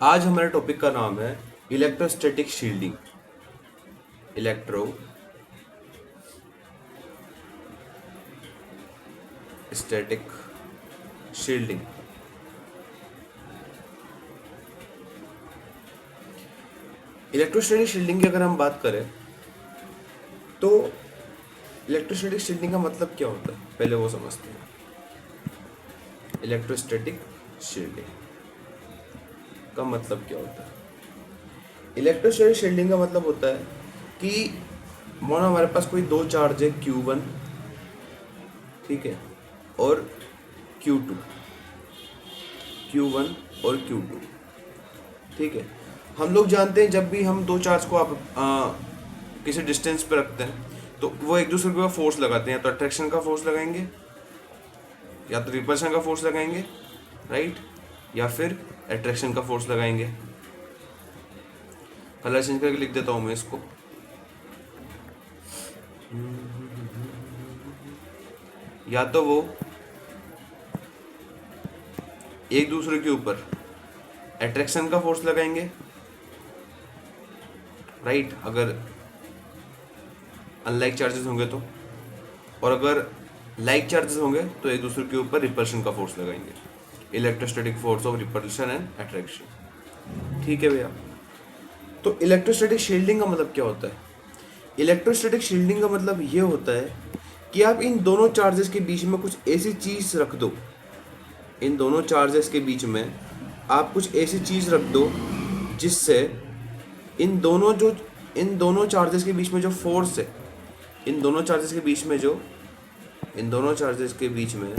आज हमारे टॉपिक का नाम है electrostatic shielding. Electrostatic shielding. Electrostatic shielding की अगर हम बात करें तो इलेक्ट्रोस्टैटिक शील्डिंग का मतलब क्या होता है, पहले वो समझते हैं। इलेक्ट्रोस्टैटिक शील्डिंग का मतलब क्या होता है? इलेक्ट्रोस्टैटिक शील्डिंग का मतलब होता है कि मानो हमारे पास कोई दो चार्ज है Q1, ठीक है, और Q2, Q1 और Q2, ठीक है। हम लोग जानते हैं जब भी हम दो चार्ज को आप किसी डिस्टेंस पे रखते हैं तो वो एक दूसरे के ऊपर फोर्स लगाते हैं, या तो अट्रैक्शन का फोर्स लगाएंगे या तो रिपल्शन का फोर्स लगाएंगे, राइट, या फिर अट्रैक्शन का फोर्स लगाएंगे। कलर चेंज करके लिख देता हूँ मैं इसको। या तो वो एक दूसरे के ऊपर अट्रैक्शन का फोर्स लगाएंगे, राइट, अगर अनलाइक चार्जेस होंगे तो, और अगर लाइक चार्जेस होंगे तो एक दूसरे के ऊपर रिपल्शन का फोर्स लगाएंगे। Electrostatic force of repulsion and attraction, ठीक है भैया। तो इलेक्ट्रोस्टैटिक शील्डिंग का मतलब क्या होता है? इलेक्ट्रोस्टैटिक शील्डिंग का मतलब ये होता है कि आप इन दोनों चार्जेस के बीच में कुछ ऐसी चीज रख दो, इन दोनों चार्जेस के बीच में आप कुछ ऐसी चीज रख दो जिससे इन दोनों चार्जेस के बीच में जो फोर्स है, इन दोनों चार्जेस के बीच में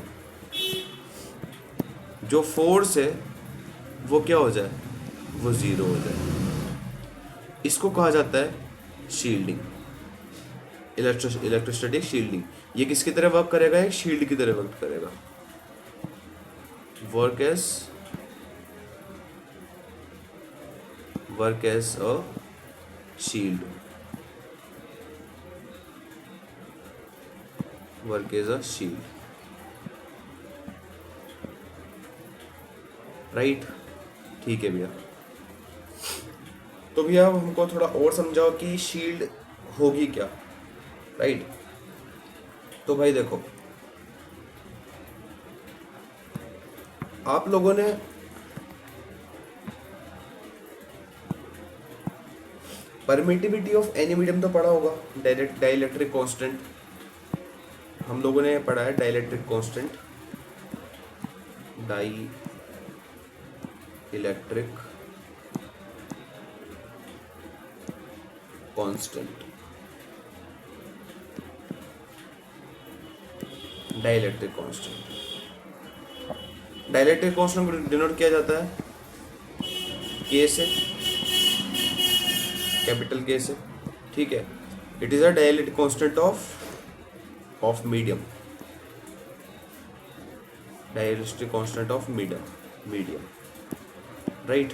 जो फोर्स है वो क्या हो जाए, वो जीरो हो जाए। इसको कहा जाता है शील्डिंग, इलेक्ट्रोस्टैटिक शील्डिंग। ये किसकी तरह वर्क करेगा? एक शील्ड की तरह वर्क करेगा। Work as a shield, work as a shield, right, ठीक है भैया। तो भैया हमको थोड़ा और समझाओ कि शील्ड होगी क्या, राइट। तो भाई देखो, आप लोगों ने परमिटिविटी ऑफ एनी मीडियम तो पढ़ा होगा, डाइलेक्ट्रिक कांस्टेंट। हम लोगों ने पढ़ा है dielectric constant, dielectric constant, dielectric constant. Dielectric constant को डिनोट किया जाता है के से, कैपिटल के से, ठीक है। It is a dielectric constant of medium, dielectric constant of medium, right.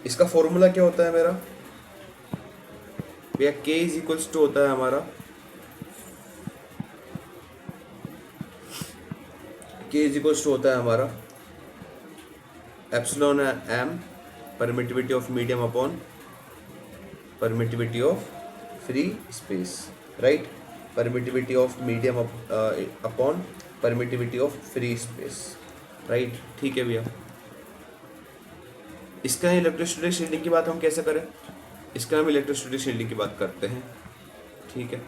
इसका फॉर्मूला क्या होता है मेरा भैया? के इज इक्वल्स टू होता है हमारा, के इज इक्वल्स टू होता है हमारा epsilon m permittivity of medium upon permittivity of free space, right. Permittivity of medium upon permittivity of free space, right, ठीक है भैया। इसका इलेक्ट्रोस्टैटिक शील्डिंग की बात हम कैसे करें? इसका हम इलेक्ट्रोस्टैटिक शील्डिंग की बात करते हैं, ठीक है।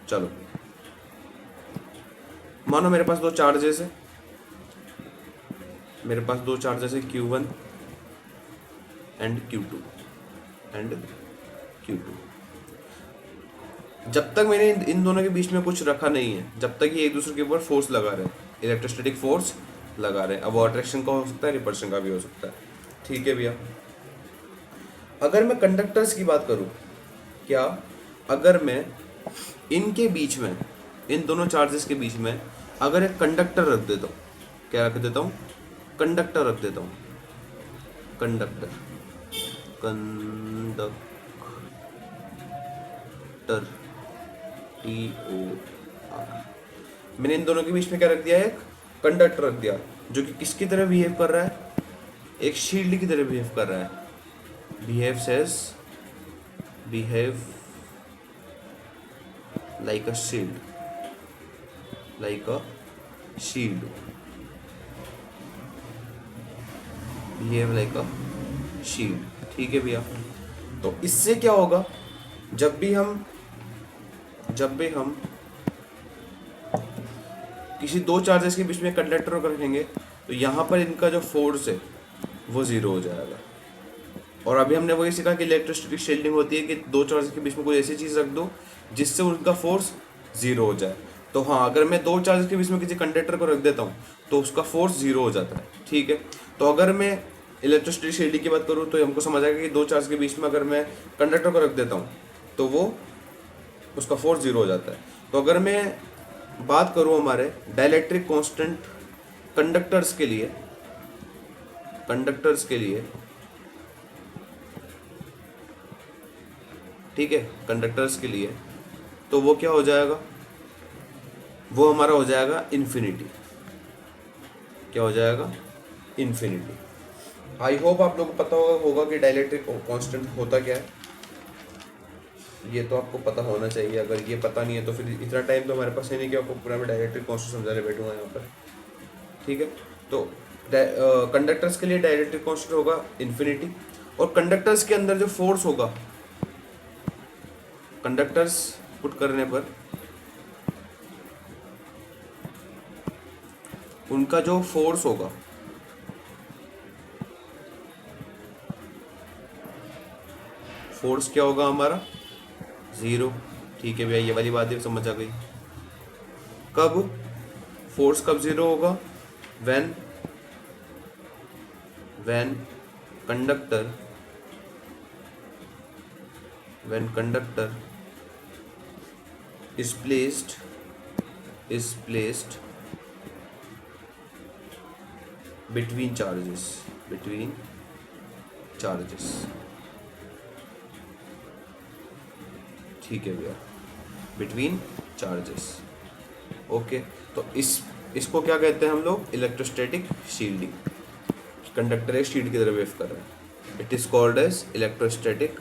चलो, मानो मेरे पास दो चार्जेस है, Q1 एंड Q2। जब तक मैंने इन दोनों के बीच में कुछ रखा नहीं है, जब तक ये एक दूसरे के ऊपर फोर्स लगा रहे हैं, इलेक्ट्रोस्टैटिक फोर्स लगा रहे हैं। अब वो अट्रैक्शन का हो सकता है, रिपल्शन का भी हो सकता है, ठीक है भैया। अगर मैं कंडक्टर्स की बात करूं, क्या अगर मैं इनके बीच में, इन दोनों चार्जेस के बीच में अगर एक कंडक्टर रख देता हूँ, क्या रख देता हूँ? कंडक्टर रख देता हूँ, कंडक्टर TOR। मैंने इन दोनों के बीच में क्या रख दिया है? एक कंडक्टर रख दिया, जो कि किसकी तरह बिहेव कर रहा है? एक शील्ड की तरह बिहेव कर रहा है, behave like a shield, like a shield, behave like a shield. ठीक है भैया। तो इससे क्या होगा, जब भी हम किसी दो चार्जेस के बीच में कंडक्टर को रखेंगे तो यहाँ पर इनका जो फोर्स है वो ज़ीरो हो जाएगा। और अभी हमने वही सीखा कि इलेक्ट्रोस्टैटिक शील्डिंग होती है कि दो चार्जेस के बीच में कोई ऐसी चीज़ रख दो जिससे उनका फोर्स ज़ीरो हो जाए। तो हाँ, अगर मैं दो चार्जेस के बीच में किसी कंडक्टर को रख देता हूँ तो उसका फोर्स ज़ीरो हो जाता है। ठीक है। तो अगर मैं इलेक्ट्रोस्टैटिक शील्डिंग की बात करूँ तो हमको समझ आएगा कि दो चार्ज के बीच में अगर मैं कंडक्टर को रख देता हूँ तो वो उसका फोर्स ज़ीरो हो जाता है। तो अगर मैं बात करूँ हमारे डाइलेक्ट्रिक कांस्टेंट कंडक्टर्स के लिए, ठीक है, कंडक्टर्स के लिए, तो वो क्या हो जाएगा, वो हमारा हो जाएगा इन्फिनिटी। क्या हो जाएगा, इन्फिनिटी। आई होप आप लोगों को पता होगा कि डाइलेक्ट्रिक कांस्टेंट होता क्या है। ये तो आपको पता होना चाहिए। अगर ये पता नहीं है तो फिर इतना टाइम तो हमारे पास है नहीं कि आपको पूरा मैं डाइलेक्ट्रिक कांस्टेंट समझाने बैठूंगा यहाँ पर। ठीक है। तो कंडक्टर्स के लिए डाइलेक्ट्रिक कांस्टेंट होगा इन्फिनिटी, और कंडक्टर्स के अंदर जो फोर्स होगा, कंडक्टर्स पुट करने पर उनका जो फोर्स होगा, फोर्स क्या होगा हमारा, ज़ीरो। ठीक है भैया, ये वाली बात भी समझ आ गई। कब फोर्स कब ज़ीरो होगा, when conductor is placed between charges, ठीक है भैया, बिटवीन चार्जेस। ओके। तो इसको क्या कहते हैं हम लोग, इलेक्ट्रोस्टैटिक शील्डिंग। कंडक्टर एक शील्ड की तरह वेव कर रहा है। It is called as electrostatic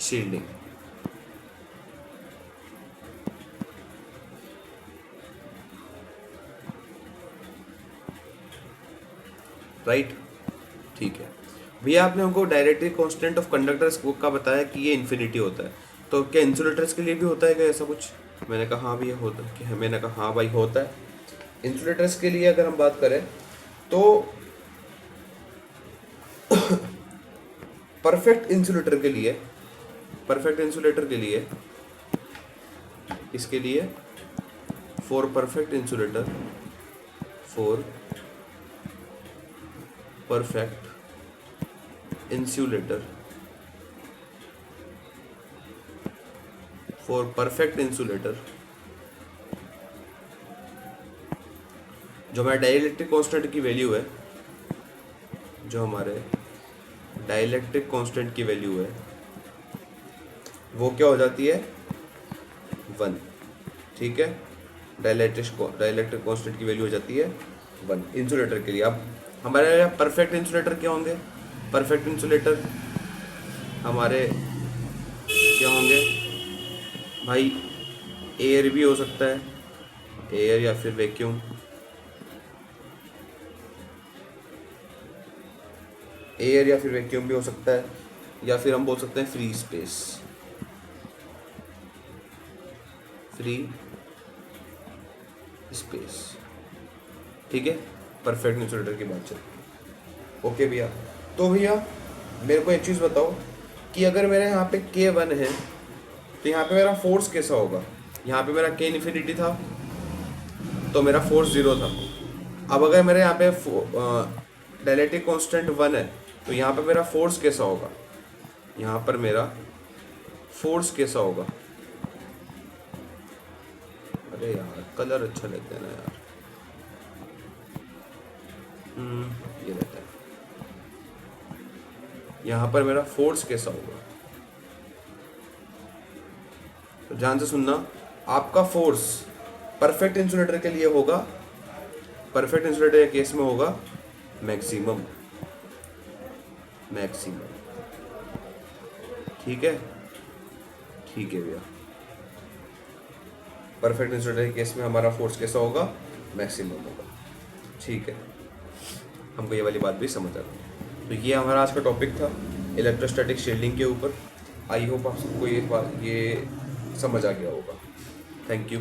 shielding. Right. ठीक है भैया, आपने हमको डायरेक्टली कांस्टेंट ऑफ कंडक्टर्स का बताया कि ये इन्फिनिटी होता है। तो क्या इंसुलेटर्स के लिए भी होता है क्या ऐसा कुछ? मैंने कहा हाँ भैया होता है। कि मैंने कहा हाँ भाई होता है। इंसुलेटर्स के लिए अगर हम बात करें तो परफेक्ट इंसुलेटर के लिए इसके लिए for perfect insulator for perfect insulator जो हमारे डाइलेक्ट्रिक कांस्टेंट की वैल्यू है, वो क्या हो जाती है, 1। ठीक है। डाइलेक्ट्रिक कांस्टेंट की वैल्यू हो जाती है 1 इंसुलेटर के लिए। अब हमारे यहाँ परफेक्ट इंसुलेटर क्या होंगे, परफेक्ट इंसुलेटर हमारे क्या होंगे भाई, एयर भी हो सकता है, एयर या फिर वैक्यूम, भी हो सकता है, या फिर हम बोल सकते हैं फ्री स्पेस। ठीक है। परफेक्ट इंसुलेटर की बात चलती है। ओके भैया। तो भैया मेरे को एक चीज़ बताओ कि अगर मेरे यहाँ पे K1 है तो यहाँ पे मेरा फोर्स कैसा होगा। यहाँ पे मेरा K इन्फिनिटी था तो मेरा फोर्स 0 था। अब अगर मेरे यहाँ पे डाइलेक्ट्रिक कांस्टेंट 1 है तो यहाँ पे मेरा फोर्स कैसा होगा, यहाँ पर मेरा फोर्स कैसा होगा। अरे यार कलर अच्छा लगता है ना यार। ये रहता है। यहाँ पर मेरा फोर्स कैसा होगा, तो ध्यान से सुनना, आपका फोर्स परफेक्ट इंसुलेटर के लिए होगा, परफेक्ट इंसुलेटर के केस में होगा मैक्सिमम, मैक्सिमम। ठीक है, ठीक है भैया। परफेक्ट इंसुलेटर के केस में हमारा फोर्स कैसा होगा, मैक्सिमम होगा। ठीक है, हमको ये वाली बात भी समझ आ गई। तो ये हमारा आज का टॉपिक था इलेक्ट्रोस्टैटिक शील्डिंग के ऊपर। आई होप आप सबको ये समझ आ गया होगा। Thank you.